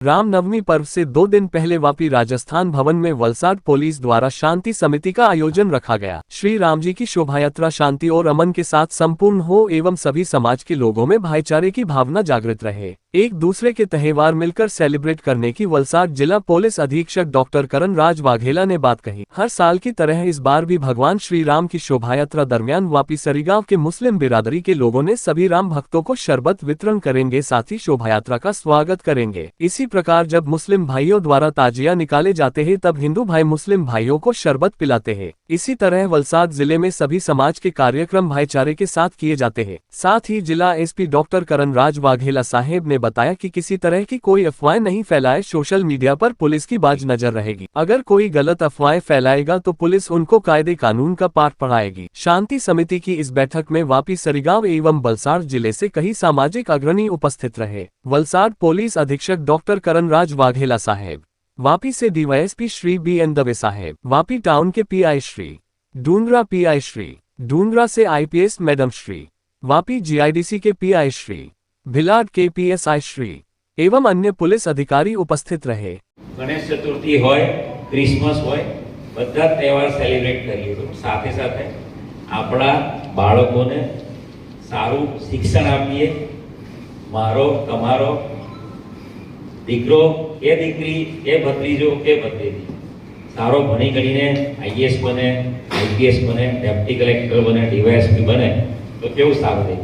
रामनवमी पर्व से 2 दिन पहले वापी राजस्थान भवन में वलसाड पुलिस द्वारा शांति समिति का आयोजन रखा गया। श्री राम जी की शोभायात्रा शांति और अमन के साथ संपूर्ण हो एवं सभी समाज के लोगों में भाईचारे की भावना जागृत रहे, एक दूसरे के त्योहार मिलकर सेलिब्रेट करने की वलसाड जिला पुलिस अधीक्षक डॉक्टर करण राज वाघेला ने बात कही। हर साल की तरह इस बार भी भगवान श्री राम की शोभायात्रा दरमियान वापी सरीगांव के मुस्लिम बिरादरी के लोगों ने सभी राम भक्तों को शरबत वितरण करेंगे, साथ ही शोभायात्रा का स्वागत करेंगे। इसी प्रकार जब मुस्लिम भाइयों द्वारा ताजिया निकाले जाते हैं तब हिंदू भाई मुस्लिम भाइयों को शरबत पिलाते हैं। इसी तरह वलसाड जिले में सभी समाज के कार्यक्रम भाईचारे के साथ किए जाते हैं। साथ ही जिला एसपी डॉक्टर करण राज वाघेला साहेब ने बताया कि किसी तरह की कोई अफवाहें नहीं फैलाए। सोशल मीडिया पर पुलिस की बाज नजर रहेगी। अगर कोई गलत अफवाहें फैलाएगा तो पुलिस उनको कायदे कानून का पाठ पढ़ाएगी। शांति समिति की इस बैठक में वापी सरीगांव एवं वलसाड जिले से कई सामाजिक अग्रणी उपस्थित रहे। वलसाड पुलिस अधीक्षक डॉक्टर करण राज वाघेला साहेब, वापी से डीवाईएसपी श्री BN दवे साहेब, वापी टाउन के PI श्री डूंगरा, PI श्री डूंगरा से IPS madam Shri, Vapi GIDC के PI श्री भिलाड के PSI श्री एवं अन्य पुलिस अधिकारी उपस्थित रहे। गणेश चतुर्थी होय, क्रिसमस होय, બધા તહેવાર સેલિબ્રેટ કરીએ તો સાથે સાથે આપણા બાળકોને સારું શિક્ષણ આપીએ। મારો તમારો દીકરો કે દીકરી કે ભત્રીજો કે ભત્રીજી સારો ભણી ગણીને IAS બને, IPS બને, ડેપ્યુટી કલેક્ટર બને, DYSP બને તો કેવું સારું રહે।